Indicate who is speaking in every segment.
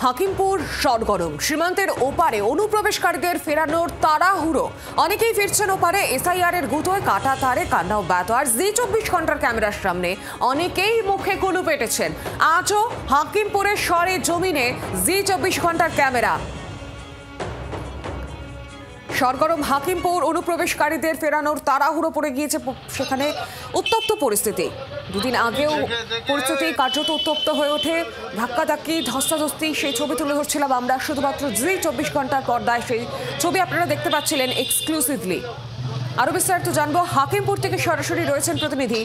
Speaker 1: হাকিমপুর সরগরম, সীমান্তের ওপারে অনুপ্রবেশকারীদের ফেরানোর তাড়াহুড়ো। অনেকেই ফিরছেন ওপারে। এসআইআর এর গুঁতোয় কাটা তারে কান্নাও ব্যত। আর জি24 ঘন্টার ক্যামেরার সামনে অনেকেই মুখে কুলু পেটেছেন। আজও হাকিমপুরের সরে জমিনে জি24 ঘন্টার ক্যামেরা। সরগরম হাকিমপুর, অনুপ্রবেশকারীদের ফেরানোর তাড়াহুড়ো পড়ে গিয়েছে সেখানে। উত্তপ্ত পরিস্থিতি। দুদিন আগেও পরিস্থিতি কার্যত উত্তপ্ত হয়ে ওঠে। ধাক্কাধাক্কি, ধস্তাধস্তি, সেই ছবি তুলে ধরছিলাম আমরা শুধুমাত্র জি24 ঘন্টার পর্দায়। সেই ছবি আপনারা দেখতে পাচ্ছিলেন এক্সক্লুসিভলি। আরো বিস্তারিত জানবো, হাকিমপুর থেকে সরাসরি রয়েছেন প্রতিনিধি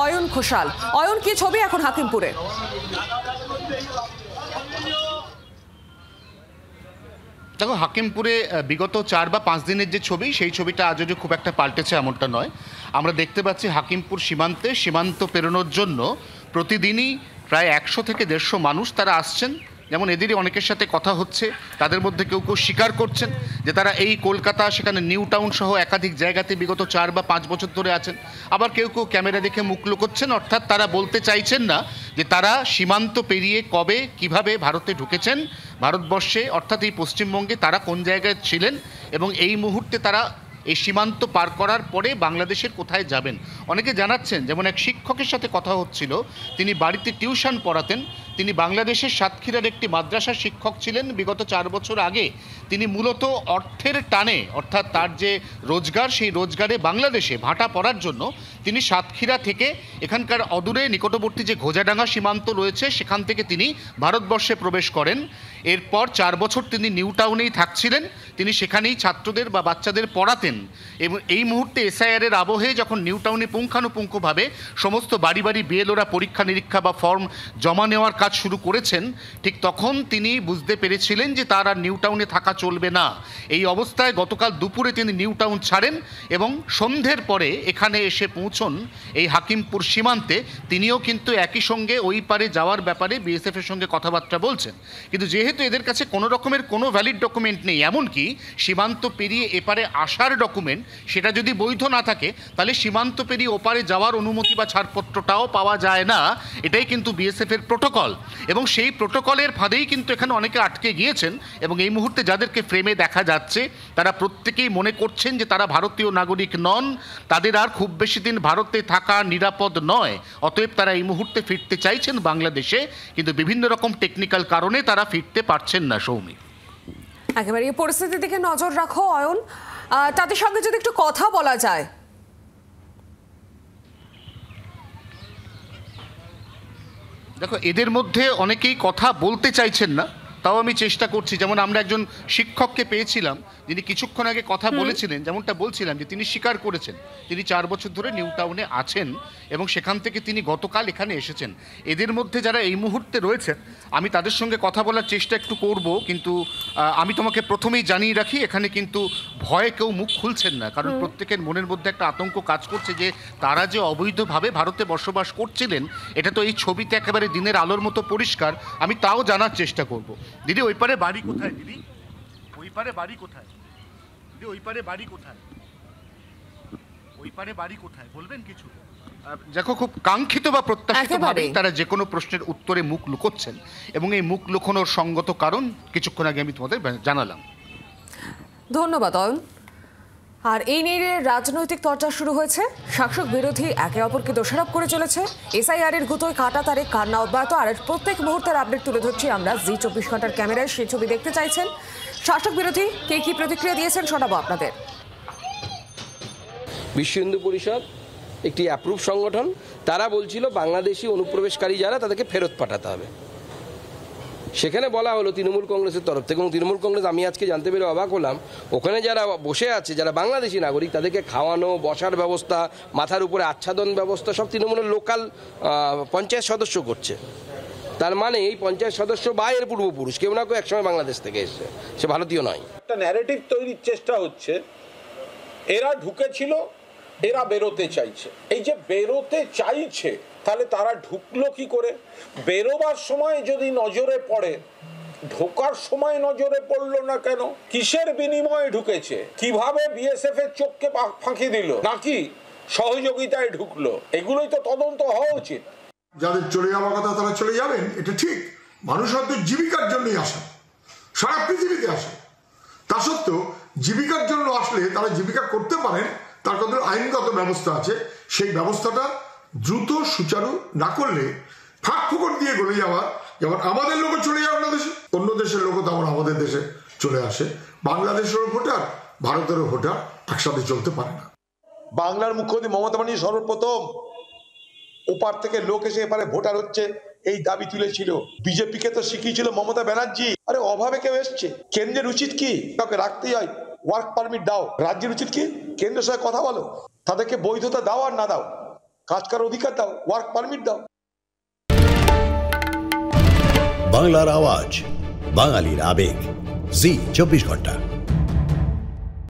Speaker 1: অয়ন ঘোষাল। অয়ন, কি ছবি এখন হাকিমপুরে?
Speaker 2: দেখো, হাকিমপুরে বিগত 4 বা 5 দিনের যে ছবি, সেই ছবিটা আজও যে খুব একটা পাল্টেছে এমনটা নয়। আমরা দেখতে পাচ্ছি হাকিমপুর সীমান্ত পেরোনোর জন্য প্রতিদিনই প্রায় 100 থেকে 150 মানুষ তারা আসছেন। যেমন এদেরই অনেকের সাথে কথা হচ্ছে, তাদের মধ্যে কেউ কেউ স্বীকার করছেন যে তারা এই কলকাতা, সেখানে নিউ টাউন সহ একাধিক জায়গাতে বিগত 4 বা 5 বছর ধরে আছেন। আবার কেউ কেউ ক্যামেরা দেখে মুখ লুকোচ্ছেন, অর্থাৎ তারা বলতে চাইছেন না যে তারা সীমান্ত পেরিয়ে কবে কিভাবে ভারতে ঢুকেছেন, ভারতবর্ষে অর্থাৎ এই পশ্চিমবঙ্গে তারা কোন জায়গায় ছিলেন এবং এই মুহূর্তে তারা এই সীমান্ত পার করার পরে বাংলাদেশের কোথায় যাবেন। অনেকে জানাচ্ছেন, যেমন এক শিক্ষকের সাথে কথা হচ্ছিল, তিনি বাড়িতে টিউশন পড়াতেন। তিনি বাংলাদেশের সাতক্ষীরার একটি মাদ্রাসার শিক্ষক ছিলেন বিগত 4 বছর আগে। তিনি মূলত অর্থের টানে, অর্থাৎ তার যে রোজগার, সেই রোজগারে বাংলাদেশে ভাটা পড়ার জন্য তিনি সাতক্ষীরা থেকে এখানকার অদূরে নিকটবর্তী যে ঘোজাডাঙ্গা সীমান্ত রয়েছে সেখান থেকে তিনি ভারতবর্ষে প্রবেশ করেন। এরপর 4 বছর তিনি নিউ টাউনেই থাকছিলেন। তিনি সেখানেই ছাত্রদের বা বাচ্চাদের পড়াতেন। এবং এই মুহূর্তে এসআইআর এর আবহে যখন নিউ টাউনে পুঙ্খানুপুঙ্খভাবে সমস্ত বাড়ি বাড়ি বিএলওরা পরীক্ষা নিরীক্ষা বা ফর্ম জমা নেওয়ার কাজ শুরু করেছেন, ঠিক তখন তিনি বুঝতে পেরেছিলেন যে তার আর নিউ টাউনে থাকা চলবে না। এই অবস্থায় গতকাল দুপুরে তিনি নিউ টাউন ছাড়েন এবং সন্ধ্যের পরে এখানে এসে পৌঁছন এই হাকিমপুর সীমান্তে। তিনিও কিন্তু একই সঙ্গে ওই পারে যাওয়ার ব্যাপারে বিএসএফ এর সঙ্গে কথাবার্তা বলছেন। কিন্তু যেহেতু এদের কাছে কোনো রকমের কোনো ভ্যালিড ডকুমেন্ট নেই, এমনকি সীমান্ত পেরিয়ে এপারে আসার ডকুমেন্ট সেটা যদি বৈধ না থাকে, তাহলে সীমান্ত পেরিয়ে ওপারে যাওয়ার অনুমতি বা ছাড়পত্রটাও পাওয়া যায় না। এটাই কিন্তু বিএসএফ এর প্রোটোকল এবং সেই প্রোটোকলের ফাঁদেই কিন্তু এখানে অনেকে আটকে গিয়েছেন। এবং এই মুহূর্তে যাদেরকে ফ্রেমে দেখা যাচ্ছে তারা প্রত্যেকেই মনে করছেন যে তারা ভারতীয় নাগরিক নন, তাদের আর খুব বেশি দিন ভারতে থাকা নিরাপদ নয়। অতএব তারা এই মুহূর্তে ফিরতে চাইছেন বাংলাদেশে, কিন্তু বিভিন্ন রকম টেকনিক্যাল কারণে তারা ফিরতে পারছেন না। সৌমি,
Speaker 1: একেবারে এই পরিস্থিতির দিকে নজর রাখো অয়ন। তাদের সঙ্গে যদি একটু কথা বলা যায়।
Speaker 2: দেখো, এদের মধ্যে অনেকেই কথা বলতে চাইছেন না, তাও আমি চেষ্টা করছি। যেমন আমরা একজন শিক্ষককে পেয়েছিলাম, যিনি কিছুক্ষণ আগে কথা বলেছিলেন। যেমনটা বলছিলাম যে তিনি স্বীকার করেছেন তিনি 4 বছর ধরে নিউ টাউনে আছেন এবং সেখান থেকে তিনি গতকাল এখানে এসেছেন। এদের মধ্যে যারা এই মুহূর্তে রয়েছেন আমি তাদের সঙ্গে কথা বলার চেষ্টা একটু করব, কিন্তু আমি তোমাকে প্রথমেই জানিয়ে রাখি, এখানে কিন্তু ভয়ে কেউ মুখ খুলছেন না, কারণ প্রত্যেকের মনের মধ্যে একটা আতঙ্ক কাজ করছে যে তারা যে অবৈধভাবে ভারতে বসবাস করছিলেন এটা তো এই ছবিতে একেবারে দিনের আলোর মতো পরিষ্কার। আমি তাও জানার চেষ্টা করব। দিদি, ওই পারে বাড়ি কোথায়? দিদি, ওই পারে বাড়ি কোথায়? দিদি, ওই পারে বাড়ি কোথায়? ওই পারে বাড়ি কোথায় বলবেন কিছু? দেখো, খুব কাঙ্ক্ষিত বা প্রত্যাশিতভাবে তারা যে কোনো প্রশ্নের উত্তরে মুখ লুকোচ্ছেন এবং এই মুখ লুকোনোর সঙ্গত কারণ কিছুক্ষণ আগে আমি তোমাদের জানালাম।
Speaker 1: ধন্যবাদ অয়ন। আর এই নিয়ে রাজনৈতিক চর্চা শুরু হয়েছে। শাসক বিরোধী একে অপরকে দোষারোপ করে চলেছে। এসআইআর এর গুঁতোয় কাটা তারে কান্না অব্যাহত। আর প্রত্যেক মুহূর্তের আপডেট তুলে ধরছি আমরা জি24 ঘন্টার ক্যামেরায়। সেই ছবি দেখতে চাইছেন শাসক বিরোধী কে কি প্রতিক্রিয়া দিয়েছেন শোনাবো আপনাদের।
Speaker 3: বিশ্ব হিন্দু পরিষদ একটি অ্যাপ্রুভ সংগঠন, তারা বলছিল বাংলাদেশি অনুপ্রবেশকারী যারা তাদেরকে ফেরত পাঠাতে হবে। সেখানে বলা হলো তৃণমূল কংগ্রেসের তরফ থেকে, এবং তৃণমূল কংগ্রেস, আমি আজকে জানতে পেরে অবাক হলাম, ওখানে যারা বসে আছে যারা বাংলাদেশি নাগরিক তাদেরকে খাওয়ানো, বসার ব্যবস্থা, মাথার উপরে আচ্ছাদন ব্যবস্থা সব তৃণমূলের লোকাল পঞ্চায়েত সদস্য করছে। তার মানে এই পঞ্চায়েত সদস্য বা এর পূর্বপুরুষ কেউ না কেউ একসময় বাংলাদেশ থেকে এসেছে, সে ভারতীয় নয়।
Speaker 4: একটা ন্যারেটিভ তৈরির চেষ্টা হচ্ছে, এরা ঢুকেছিল, এরা বেরোতে চাইছে। এই যে বেরোতে চাইছে, তাহলে তারা ঢুকলো কি করে? বেরোবার সময় যদি নজরে পড়ে, ঢোকার সময় নজরে পড়লো না কেন? কিসের বিনিময়ে ঢুকেছে? কিভাবে বিএসএফ এর চোখকে ফাঁকি দিল, নাকি সহযোগিতায় ঢুকলো? এগুলোই তো তদন্ত হওয়া উচিত।
Speaker 5: যাদের চলে যাওয়ার কথা তারা চলে যাবেন, এটা ঠিক, মানুষ হয়তো জীবিকার জন্যই আসে, সারা পৃথিবীতে আসে, তা সত্ত্বেও জীবিকার জন্য আসলে তারা জীবিকা করতে পারেন, তার কত আইনগত ব্যবস্থা আছে, সেই ব্যবস্থাটা দ্রুত সুচারু না করলে ফাঁক ফোকর দিয়ে গলে যাওয়া, যেমন আমাদের লোকও চলে যায় অন্য দেশে, অন্য দেশের লোকও তেমন আমাদের দেশে চলে আসে। বাংলাদেশেরও ভোটার, ভারতেরও ভোটার একসাথে চলতে পারে না।
Speaker 6: বাংলার মুখ্যমন্ত্রী মমতা ব্যানার্জি সর্বপ্রথম ওপার থেকে লোক এসে এপারে ভোটার হচ্ছে এই দাবি তুলেছিল। বিজেপিকে তো শিখিয়েছিল মমতা ব্যানার্জি। আরে অভাবে কেউ এসছে, কেন্দ্রের উচিত কি তাকে রাখতেই হয়, ওয়ার্ক পারমিট দাও। রাজ্যের উচিত কি কেন্দ্রের সাথে কথা বলো, তাদেরকে বৈধতা দাও আর না দাও, কাজ করার অধিকার দাও, ওয়ার্ক পারমিট দাও।
Speaker 7: বাংলার আওয়াজ, বাঙালির আবেগ, জি 24 ঘন্টা।